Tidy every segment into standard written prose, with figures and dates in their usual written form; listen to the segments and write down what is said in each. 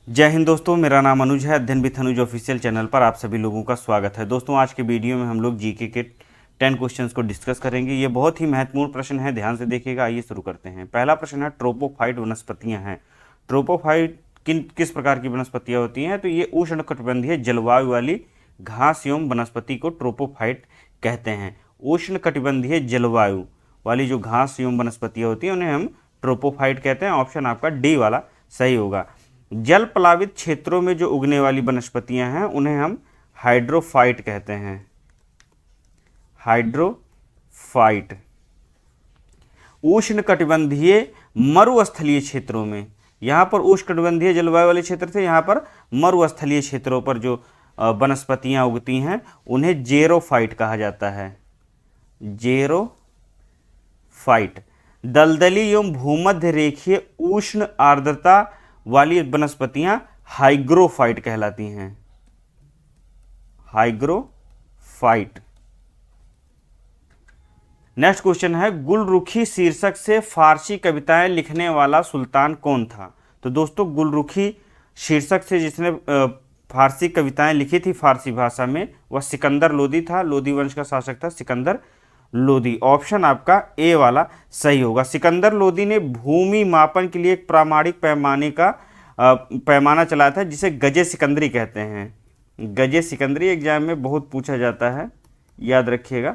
जय हिंद दोस्तों, मेरा नाम अनुज है। अध्ययन विथ अनुज ऑफिशियल चैनल पर आप सभी लोगों का स्वागत है। दोस्तों, आज के वीडियो में हम लोग जीके के 10 क्वेश्चंस को डिस्कस करेंगे। ये बहुत ही महत्वपूर्ण प्रश्न है, ध्यान से देखिएगा। आइए शुरू करते हैं। पहला प्रश्न है, ट्रोपोफाइट वनस्पतियां हैं। ट्रोपोफाइट किस प्रकार की वनस्पतियां होती हैं? तो ये उष्णकटिबंधीय जलवायु वाली घास एवं वनस्पति को ट्रोपोफाइट कहते हैं। उष्णकटिबंधीय जलवायु वाली जो घास एवं वनस्पतियां होती हैं उन्हें हम ट्रोपोफाइट कहते हैं। ऑप्शन आपका डी वाला सही होगा। जल प्लावित क्षेत्रों में जो उगने वाली वनस्पतियां हैं उन्हें हम हाइड्रोफाइट कहते हैं। हाइड्रोफाइट। उष्णकटिबंधीय मरुस्थलीय क्षेत्रों में, यहां पर उष्णकटिबंधीय जलवायु वाले क्षेत्र थे, यहां पर मरुस्थलीय क्षेत्रों पर जो वनस्पतियां उगती हैं उन्हें जेरोफाइट कहा जाता है। जेरोफाइट। दलदली एवं भूमध्य रेखीय उष्ण आर्द्रता वाली वनस्पतियां हाइग्रोफाइट कहलाती हैं। हाइग्रोफाइट। नेक्स्ट क्वेश्चन है, गुलरुखी शीर्षक से फारसी कविताएं लिखने वाला सुल्तान कौन था? तो दोस्तों, गुलरुखी शीर्षक से जिसने फारसी कविताएं लिखी थी फारसी भाषा में, वह सिकंदर लोदी था। लोदी वंश का शासक था सिकंदर लोदी। ऑप्शन आपका ए वाला सही होगा। सिकंदर लोदी ने भूमि मापन के लिए एक प्रामाणिक पैमाना चलाया था जिसे गजे सिकंदरी कहते हैं। गजे सिकंदरी एग्जाम में बहुत पूछा जाता है, याद रखिएगा।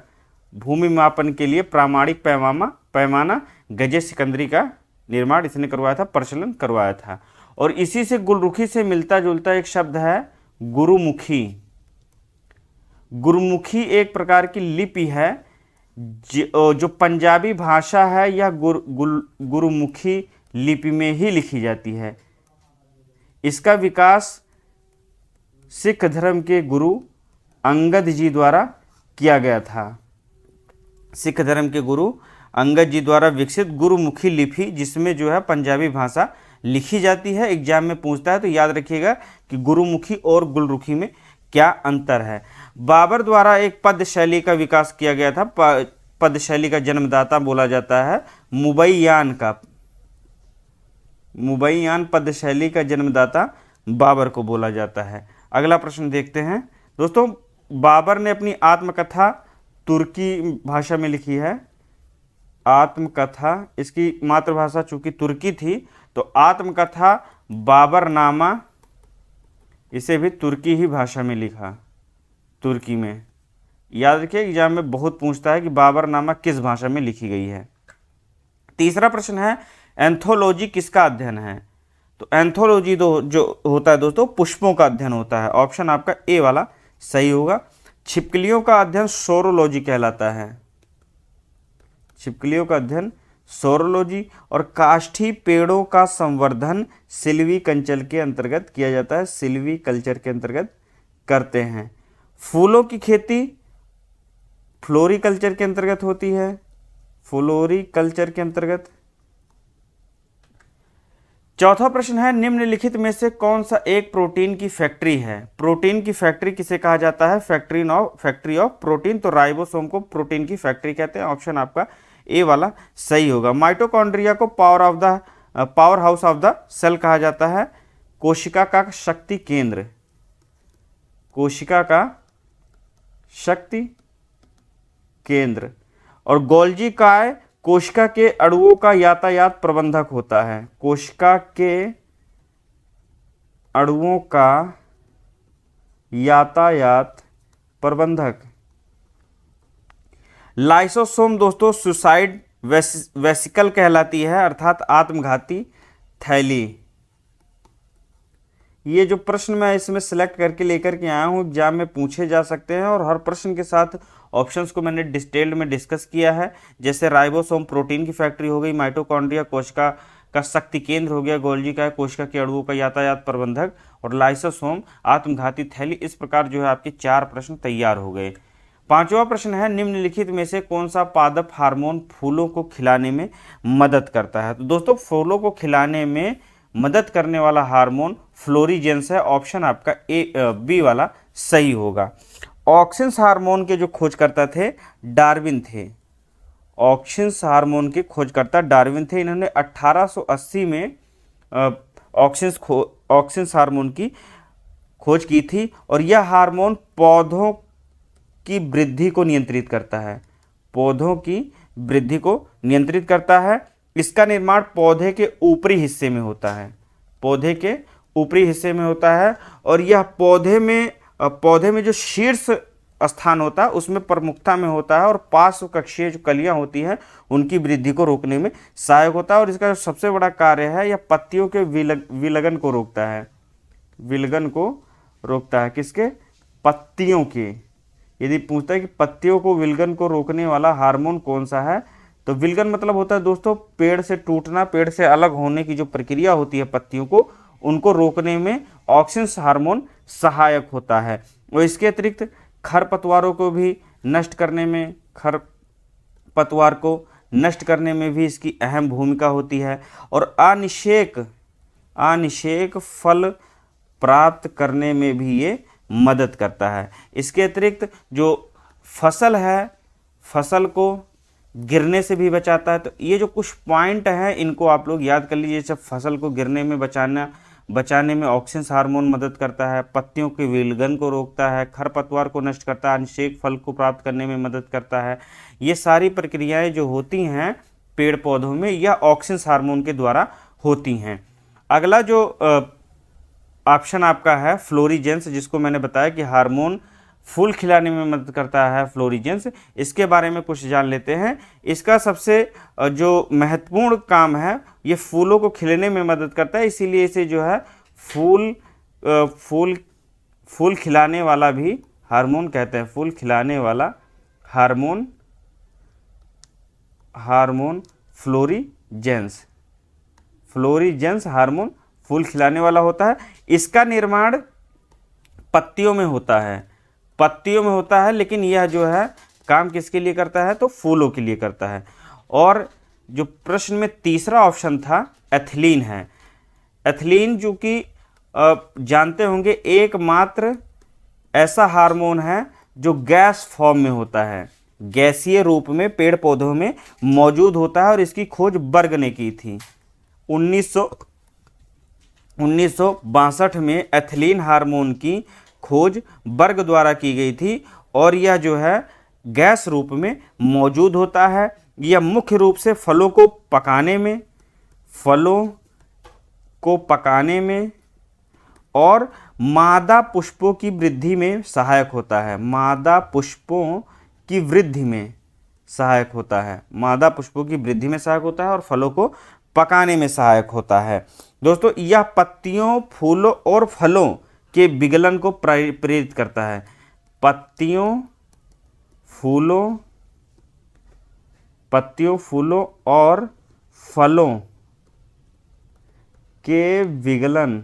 भूमि मापन के लिए प्रामाणिक पैमाना गजे सिकंदरी का निर्माण इसने करवाया था, प्रचलन करवाया था। और इसी से गुलरुखी से मिलता जुलता एक शब्द है गुरुमुखी। गुरुमुखी एक प्रकार की लिपि है जो पंजाबी भाषा है, यह गुरुमुखी लिपि में ही लिखी जाती है। इसका विकास सिख धर्म के गुरु अंगद जी द्वारा किया गया था। सिख धर्म के गुरु अंगद जी द्वारा विकसित गुरुमुखी लिपि, जिसमें जो है पंजाबी भाषा लिखी जाती है। एग्जाम में पूछता है तो याद रखिएगा कि गुरुमुखी और गुलरुखी में क्या अंतर है। बाबर द्वारा एक पद शैली का विकास किया गया था। पद शैली का जन्मदाता बोला जाता है मुबैयान का। मुबैयान पद शैली का जन्मदाता बाबर को बोला जाता है। अगला प्रश्न देखते हैं। दोस्तों, बाबर ने अपनी आत्मकथा तुर्की भाषा में लिखी है। आत्मकथा, इसकी मातृभाषा चूंकि तुर्की थी तो आत्मकथा बाबरनामा, इसे भी तुर्की ही भाषा में लिखा, तुर्की में। याद रखिए, एग्जाम में बहुत पूछता है कि बाबरनामा किस भाषा में लिखी गई है। तीसरा प्रश्न है, एंथोलॉजी किसका अध्ययन है? तो एंथोलॉजी जो होता है दोस्तों, पुष्पों का अध्ययन होता है। ऑप्शन आपका ए वाला सही होगा। छिपकलियों का अध्ययन सोरोलॉजी कहलाता है। छिपकलियों का अध्ययन सोरोलॉजी। और काष्ठी पेड़ों का संवर्धन सिल्वीकल्चर के अंतर्गत किया जाता है। सिल्वीकल्चर के अंतर्गत करते हैं। फूलों की खेती फ्लोरिकल्चर के अंतर्गत होती है। फ्लोरिकल्चर के अंतर्गत। चौथा प्रश्न है, निम्नलिखित में से कौन सा एक प्रोटीन की फैक्ट्री है? प्रोटीन की फैक्ट्री किसे कहा जाता है? Factory of protein. तो राइबोसोम को प्रोटीन की फैक्ट्री कहते हैं। ऑप्शन आपका ए वाला सही होगा। माइटोकॉन्ड्रिया को power house of the cell कहा जाता है। कोशिका का शक्ति केंद्र। कोशिका का शक्ति केंद्र। और गोल्जी काय कोशिका के अणुओं का यातायात प्रबंधक होता है। कोशिका के अणुओं का यातायात प्रबंधक। लाइसोसोम दोस्तों सुसाइड वेसिकल कहलाती है, अर्थात आत्मघाती थैली। ये जो प्रश्न मैं इसमें सिलेक्ट करके लेकर के आया हूँ, एग्जाम में पूछे जा सकते हैं और हर प्रश्न के साथ ऑप्शंस को मैंने डिटेल्ड में डिस्कस किया है। जैसे राइबोसोम प्रोटीन की फैक्ट्री हो गई, माइटोकॉन्ड्रिया कोशिका का शक्ति केंद्र हो गया, गोल्जी का कोशिका के अणुओं का यातायात प्रबंधक, और लाइसोसोम आत्मघाती थैली। इस प्रकार जो है आपके 4 प्रश्न तैयार हो गए। पांचवा प्रश्न है, निम्नलिखित में से कौन सा पादप हार्मोन फूलों को खिलाने में मदद करता है? तो दोस्तों, फूलों को खिलाने में मदद करने वाला हार्मोन फ्लोरीजेंस है। ऑप्शन आपका बी वाला सही होगा। ऑक्सिन्स हार्मोन के जो खोजकर्ता थे डार्विन थे। ऑक्सिन्स हार्मोन के खोजकर्ता डार्विन थे। इन्होंने 1880 में ऑक्सिन्स हार्मोन की खोज की थी और यह हार्मोन पौधों की वृद्धि को नियंत्रित करता है, पौधों की वृद्धि को नियंत्रित करता है। इसका निर्माण पौधे के ऊपरी हिस्से में होता है, पौधे के ऊपरी हिस्से में होता है और यह पौधे में जो शीर्ष स्थान होता है उसमें प्रमुखता में होता है और पार्श्व कक्षीय जो कलियां होती हैं उनकी वृद्धि को रोकने में सहायक होता है। और इसका जो सबसे बड़ा कार्य है, यह पत्तियों के विलगन को रोकता है, विलगन को रोकता है। किसके? पत्तियों के। यदि पूछता है कि पत्तियों को विलगन को रोकने वाला हार्मोन कौन सा है, तो विलगन मतलब होता है दोस्तों पेड़ से टूटना, पेड़ से अलग होने की जो प्रक्रिया होती है पत्तियों को, उनको रोकने में ऑक्सिन्स हार्मोन सहायक होता है। और इसके अतिरिक्त खरपतवारों को भी नष्ट करने में, खरपतवार को नष्ट करने में भी इसकी अहम भूमिका होती है और अनिषेक फल प्राप्त करने में भी ये मदद करता है। इसके अतिरिक्त जो फसल है, फसल को गिरने से भी बचाता है। तो ये जो कुछ पॉइंट हैं इनको आप लोग याद कर लीजिए। जैसे फसल को गिरने में बचाने में ऑक्सिन्स हार्मोन मदद करता है, पत्तियों के विलगन को रोकता है, खरपतवार को नष्ट करता है, अनिषेक फल को प्राप्त करने में मदद करता है। ये सारी प्रक्रियाएं जो होती हैं पेड़ पौधों में, यह ऑक्सिन्स हार्मोन के द्वारा होती हैं। अगला जो ऑप्शन आपका है फ्लोरीजेंस, जिसको मैंने बताया कि हार्मोन फूल खिलाने में मदद करता है, फ्लोरीजेंस। इसके बारे में कुछ जान लेते हैं। इसका सबसे जो महत्वपूर्ण काम है, ये फूलों को खिलाने में मदद करता है, इसीलिए इसे जो है फूल खिलाने वाला भी हार्मोन कहते हैं। फूल खिलाने वाला हार्मोन फ्लोरीजेंस हार्मोन फूल खिलाने वाला होता है। इसका निर्माण पत्तियों में होता है, लेकिन यह जो है काम किसके लिए करता है, तो फूलों के लिए करता है। और जो प्रश्न में तीसरा ऑप्शन था एथिलीन है। एथिलीन जो कि जानते होंगे एकमात्र ऐसा हार्मोन है जो गैस फॉर्म में होता है, गैसीय रूप में पेड़ पौधों में मौजूद होता है और इसकी खोज बर्ग ने की थी। 1962 में एथिलीन हार्मोन की खोज बर्ग द्वारा की गई थी और यह जो है गैस रूप में मौजूद होता है। यह मुख्य रूप से फलों को पकाने में और मादा पुष्पों की वृद्धि में सहायक होता है। मादा पुष्पों की वृद्धि में सहायक होता है, मादा पुष्पों की वृद्धि में सहायक होता है और फलों को पकाने में सहायक होता है। दोस्तों यह पत्तियों, फूलों और फलों के विगलन को प्रेरित करता है। पत्तियों, फूलों और फलों के विगलन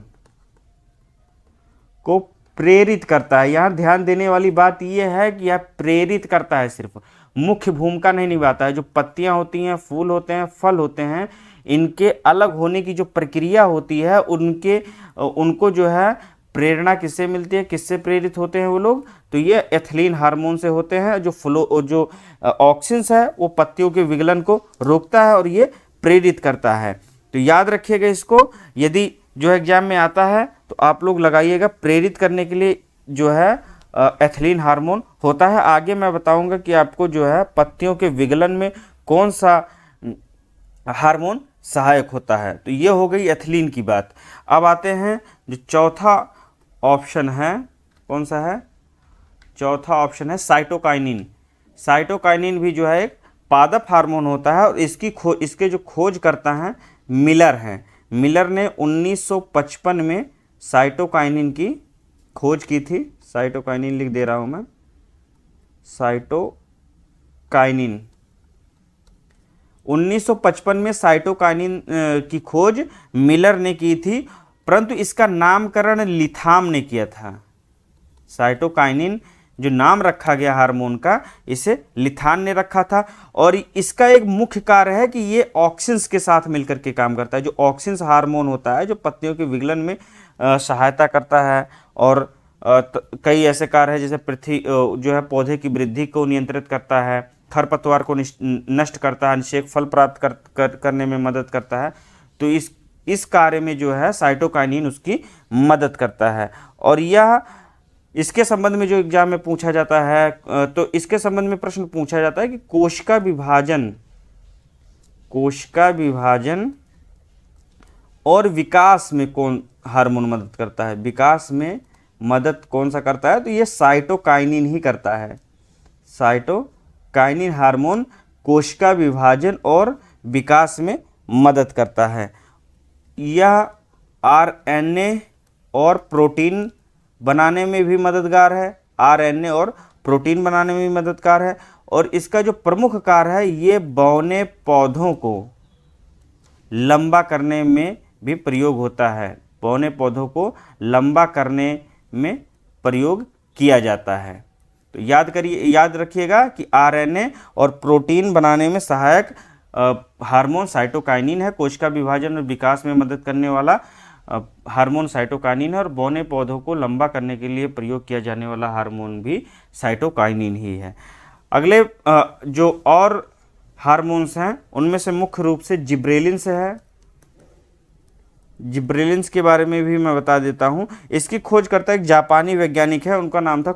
को प्रेरित करता है। यहाँ ध्यान देने वाली बात यह है कि यह प्रेरित करता है, सिर्फ मुख्य भूमिका नहीं निभाता है। जो पत्तियां होती हैं, फूल होते हैं, फल होते हैं, इनके अलग होने की जो प्रक्रिया होती है उनको जो है प्रेरणा किससे मिलती है, किससे प्रेरित होते हैं वो लोग, तो ये एथिलीन हार्मोन से होते हैं। जो ऑक्सिन्स है वो पत्तियों के विगलन को रोकता है और ये प्रेरित करता है। तो याद रखिएगा इसको, यदि जो एग्जाम में आता है तो आप लोग लगाइएगा, प्रेरित करने के लिए जो है एथिलीन हार्मोन होता है। आगे मैं बताऊंगा कि आपको जो है पत्तियों के विगलन में कौन सा हार्मोन सहायक होता है। तो ये हो गई एथिलीन की बात। अब आते हैं जो चौथा ऑप्शन है, कौन सा है, चौथा ऑप्शन है साइटोकाइनिन। साइटोकाइनिन भी जो है एक पादप हार्मोन होता है और इसके जो खोज करता है मिलर हैं। मिलर ने 1955 में साइटोकाइनिन की खोज की थी। साइटोकाइनिन लिख दे रहा हूं मैं, साइटोकाइनिन 1955 में साइटोकाइनिन की खोज मिलर ने की थी, परंतु इसका नामकरण लिथाम ने किया था। साइटोकाइनिन जो नाम रखा गया हार्मोन का, इसे लिथाम ने रखा था और इसका एक मुख्य कार्य है कि ये ऑक्सिन्स के साथ मिलकर के काम करता है। जो ऑक्सिन्स हार्मोन होता है जो पत्तियों के विगलन में सहायता करता है और कई ऐसे कार्य है जैसे पृथ्वी जो है पौधे की वृद्धि को नियंत्रित करता है, खरपतवार को नष्ट करता है, अनिषेक फल प्राप्त करने में मदद करता है। तो इस कार्य में जो है साइटोकाइनिन उसकी मदद करता है। और यह इसके संबंध में जो एग्जाम में पूछा जाता है, तो इसके संबंध में प्रश्न पूछा जाता है कि कोशिका विभाजन और विकास में कौन हार्मोन मदद करता है। विकास में मदद कौन सा करता है, तो ये साइटोकाइनिन ही करता है। साइटोकाइनिन हार्मोन कोशिका विभाजन और विकास में मदद करता है। यह आरएनए और प्रोटीन बनाने में भी मददगार है, आरएनए और प्रोटीन बनाने में भी मददगार है। और इसका जो प्रमुख कार्य है, ये बौने पौधों को लंबा करने में भी प्रयोग होता है। बौने पौधों को लंबा करने में प्रयोग किया जाता है। तो याद रखिएगा कि आरएनए और प्रोटीन बनाने में सहायक हार्मोन साइटोकाइनिन है। कोशिका विभाजन और विकास में मदद करने वाला हार्मोन साइटोकाइनिन है, और बौने पौधों को लंबा करने के लिए प्रयोग किया जाने वाला हार्मोन भी साइटोकाइनिन ही है। अगले जो और हार्मोन्स हैं उनमें से मुख्य रूप से जिब्रेलिन्स है। जिब्रेलिन्स के बारे में भी मैं बता देता हूं। इसकी खोज करता एक जापानी वैज्ञानिक है, उनका नाम था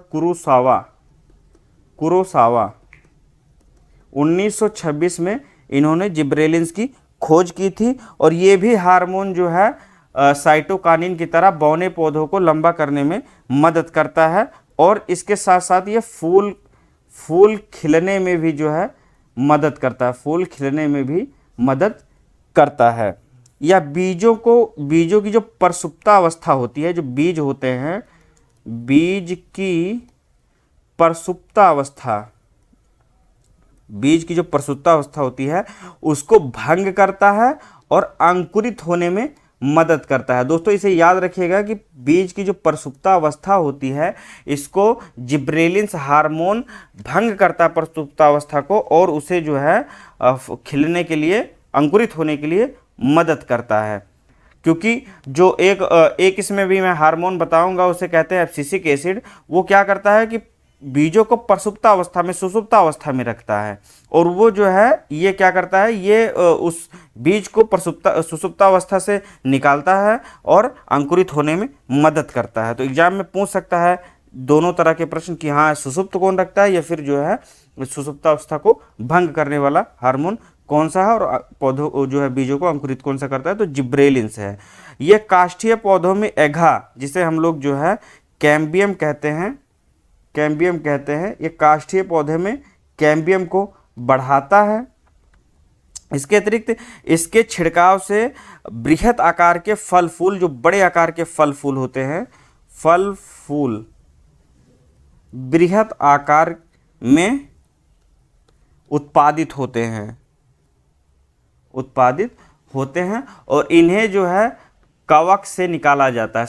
कुरोसावा। 1926 में इन्होंने जिब्रेलिन्स की खोज की थी। और ये भी हार्मोन जो है साइटोकाइनिन की तरह बौने पौधों को लंबा करने में मदद करता है। और इसके साथ साथ ये फूल खिलने में भी जो है मदद करता है, फूल खिलने में भी मदद करता है। या बीजों की जो प्रसुप्तावस्था होती है, जो बीज होते हैं, बीज की जो प्रसुप्तावस्था होती है उसको भंग करता है और अंकुरित होने में मदद करता है। दोस्तों इसे याद रखिएगा कि बीज की जो प्रसुप्तावस्था होती है इसको जिब्रेलिन्स हार्मोन भंग करता है प्रसुप्तावस्था को, और उसे जो है खिलने के लिए, अंकुरित होने के लिए मदद करता है। क्योंकि जो एक इसमें भी मैं हार्मोन बताऊंगा, उसे कहते हैं एब्सिसिक एसिड। वो क्या करता है कि बीजों को प्रसुप्तावस्था में, सुसुप्तावस्था में रखता है, और वो जो है ये क्या करता है, ये उस बीज को सुसुप्तावस्था से निकालता है और अंकुरित होने में मदद करता है। तो एग्जाम में पूछ सकता है दोनों तरह के प्रश्न कि हाँ सुसुप्त कौन रखता है, या फिर जो है सुसुप्तावस्था को भंग करने वाला हार्मोन कौन सा है, और पौधों जो है बीजों को अंकुरित कौन सा करता है, तो जिब्रेलिन्स है। ये काष्ठीय पौधों में एघा, जिसे हम लोग जो है कैम्बियम कहते हैं, ये काष्ठीय पौधे में कैम्बियम को बढ़ाता है। इसके अतिरिक्त इसके छिड़काव से बृहत आकार के फल फूल, जो बड़े आकार के फल फूल होते हैं, फल फूल बृहत आकार में उत्पादित होते हैं और इन्हें जो है कवक से निकाला जाता है।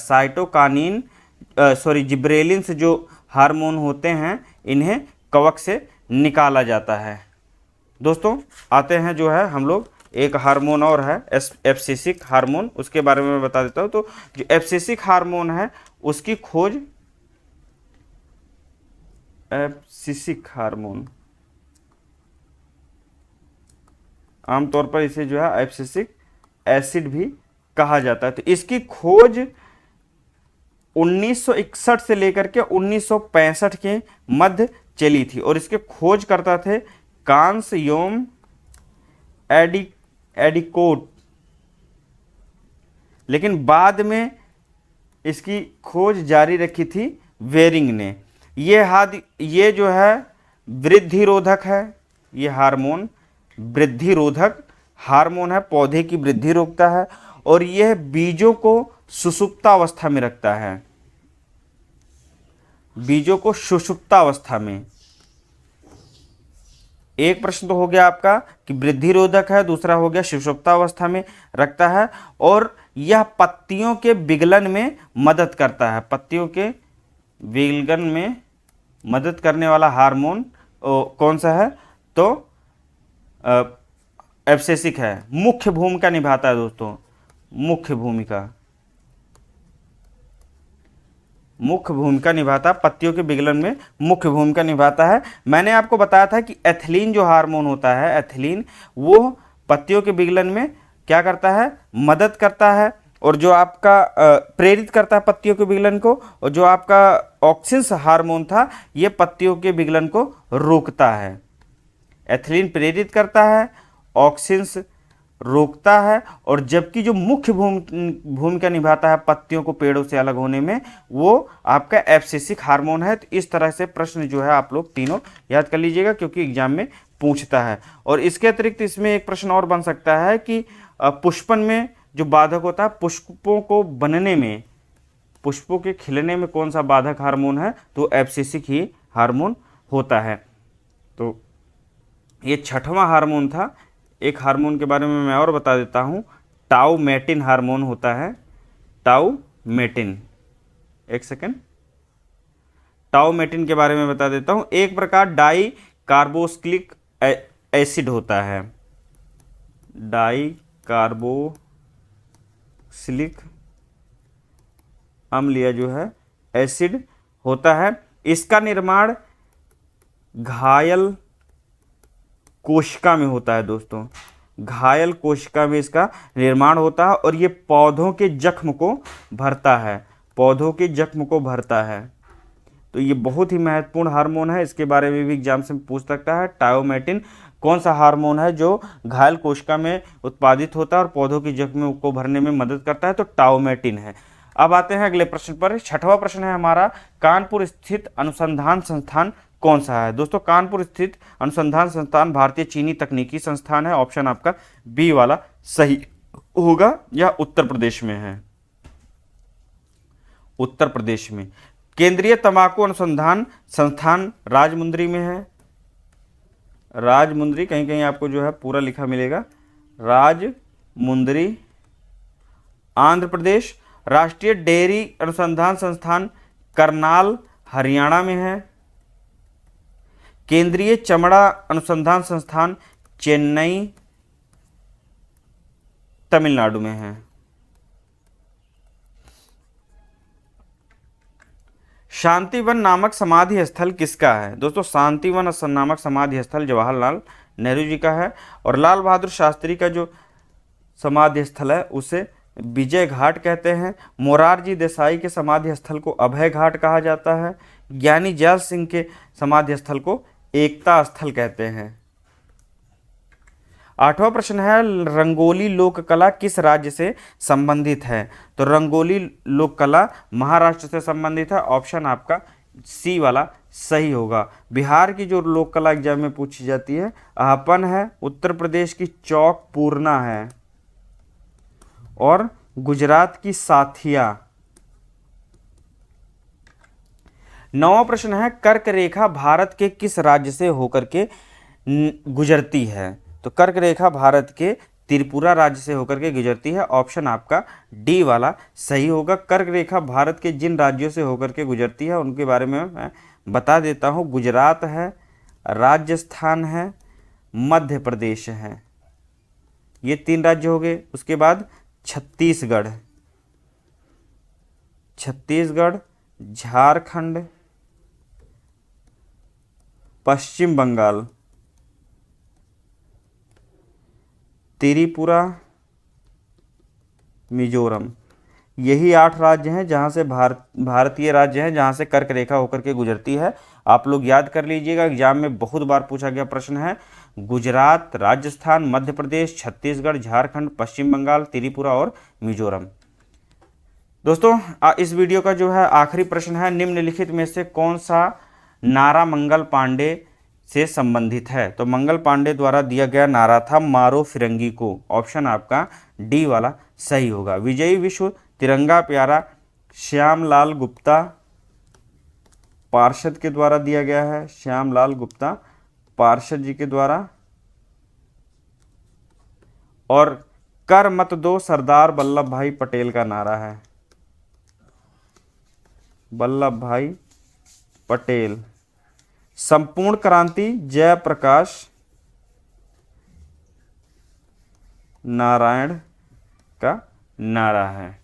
जिब्रेलिन्स जो हार्मोन होते हैं इन्हें कवक से निकाला जाता है। दोस्तों आते हैं जो है हम लोग, एक हार्मोन और है एब्सिसिक हार्मोन, उसके बारे में मैं बता देता हूं। तो जो एब्सिसिक हार्मोन है उसकी खोज, एब्सिसिक हार्मोन आमतौर पर इसे जो है एब्सिसिक एसिड भी कहा जाता है। तो इसकी खोज 1961 से लेकर के 1965 के मध्य चली थी, और इसके खोज करता थे कांस योम एडिकोट। लेकिन बाद में इसकी खोज जारी रखी थी वेरिंग ने। ये जो है वृद्धि रोधक है, ये हार्मोन वृद्धि रोधक हार्मोन है, पौधे की वृद्धि रोकता है, और यह बीजों को सुषुप्तावस्था में रखता है, बीजों को सुषुप्तावस्था में। एक प्रश्न तो हो गया आपका कि वृद्धि रोधक है, दूसरा हो गया सुषुप्तावस्था में रखता है, और यह पत्तियों के विगलन में मदद करता है। पत्तियों के विगलन में मदद करने वाला हार्मोन कौन सा है, तो एब्सिसिक है। मुख्य भूमिका निभाता है दोस्तों, मुख्य भूमिका निभाता, पत्तियों के विगलन में मुख्य भूमिका निभाता है। मैंने आपको बताया था कि एथिलीन जो हार्मोन होता है, एथिलीन वो पत्तियों के विगलन में क्या करता है, मदद करता है, और जो आपका प्रेरित करता है पत्तियों के विघलन को, और जो आपका ऑक्सिन्स हार्मोन था ये पत्तियों के विघलन को रोकता है। एथिलीन प्रेरित करता है, ऑक्सिन्स रोकता है, और जबकि जो मुख्य भूमिका निभाता है पत्तियों को पेड़ों से अलग होने में वो आपका एब्सिसिक हार्मोन है। तो इस तरह से प्रश्न जो है आप लोग तीनों याद कर लीजिएगा क्योंकि एग्जाम में पूछता है। और इसके अतिरिक्त इसमें एक प्रश्न और बन सकता है कि पुष्पन में जो बाधक होता है पुष्पों को बनने में, पुष्पों के खिलने में कौन सा बाधक हार्मोन है, तो एब्सिसिक ही हार्मोन होता है। तो ये छठवां हार्मोन था। एक हार्मोन के बारे में मैं और बता देता हूँ, टाउमेटिन हार्मोन होता है, टाउमेटिन। एक सेकेंड, टाउमेटिन के बारे में बता देता हूँ। एक प्रकार डाई कार्बोक्सिलिक एसिड होता है, डाई कार्बोक्सिलिक अम्ल जो है एसिड होता है। इसका निर्माण घायल कोशिका में होता है दोस्तों, घायल कोशिका में इसका निर्माण होता है, और ये पौधों के जख्म को भरता है, पौधों के जख्म को भरता है। तो ये बहुत ही महत्वपूर्ण हार्मोन है, इसके बारे में भी एग्जाम से पूछ सकता है। टाउमेटिन कौन सा हार्मोन है जो घायल कोशिका में उत्पादित होता है और पौधों के जख्म को भरने में मदद करता है, तो टाउमेटिन है। अब आते हैं अगले प्रश्न पर। छठवां प्रश्न है हमारा, कानपुर स्थित अनुसंधान संस्थान कौन सा है। दोस्तों कानपुर स्थित अनुसंधान संस्थान भारतीय चीनी तकनीकी संस्थान है। ऑप्शन आपका बी वाला सही होगा, या उत्तर प्रदेश में है, उत्तर प्रदेश में। केंद्रीय तंबाकू अनुसंधान संस्थान राजमुंद्री में है, राजमुंद्री, कहीं कहीं आपको जो है पूरा लिखा मिलेगा, राजमुंद्री आंध्र प्रदेश। राष्ट्रीय डेयरी अनुसंधान संस्थान करनाल हरियाणा में है। केंद्रीय चमड़ा अनुसंधान संस्थान चेन्नई तमिलनाडु में है। शांतिवन नामक समाधि स्थल किसका है। दोस्तों शांतिवन नामक समाधि स्थल जवाहरलाल नेहरू जी का है, और लाल बहादुर शास्त्री का जो समाधि स्थल है उसे विजय घाट कहते हैं। मोरारजी देसाई के समाधि स्थल को अभय घाट कहा जाता है। ज्ञानी जैल सिंह के समाधि स्थल को एकता स्थल कहते हैं। आठवां प्रश्न है, रंगोली लोक कला किस राज्य से संबंधित है। तो रंगोली लोक कला महाराष्ट्र से संबंधित है। ऑप्शन आपका सी वाला सही होगा। बिहार की जो लोक कला एग्जाम में पूछी जाती है आहपन है, उत्तर प्रदेश की चौक पूर्णा है, और गुजरात की साथिया। नौवां प्रश्न है, कर्क रेखा भारत के किस राज्य से होकर के गुजरती है। तो कर्क रेखा भारत के त्रिपुरा राज्य से होकर के गुजरती है। ऑप्शन आपका डी वाला सही होगा। कर्क रेखा भारत के जिन राज्यों से होकर के गुजरती है उनके बारे में मैं बता देता हूँ। गुजरात है, राजस्थान है, मध्य प्रदेश है, ये 3 राज्य हो गए। उसके बाद छत्तीसगढ़, छत्तीसगढ़, झारखंड, पश्चिम बंगाल, त्रिपुरा, मिजोरम, यही 8 राज्य हैं जहां से भारतीय राज्य हैं जहां से कर्क रेखा होकर के गुजरती है। आप लोग याद कर लीजिएगा, एग्जाम में बहुत बार पूछा गया प्रश्न है। गुजरात, राजस्थान, मध्य प्रदेश, छत्तीसगढ़, झारखंड, पश्चिम बंगाल, त्रिपुरा और मिजोरम। दोस्तों इस वीडियो का जो है आखिरी प्रश्न है, निम्नलिखित में से कौन सा नारा मंगल पांडे से संबंधित है। तो मंगल पांडे द्वारा दिया गया नारा था मारो फिरंगी को। ऑप्शन आपका डी वाला सही होगा। विजयी विश्व तिरंगा प्यारा श्यामलाल गुप्ता पार्षद के द्वारा दिया गया है, श्यामलाल गुप्ता पार्षद जी के द्वारा। और कर मत दो सरदार वल्लभ भाई पटेल का नारा है, वल्लभ भाई पटेल। संपूर्ण क्रांति जयप्रकाश नारायण का नारा है।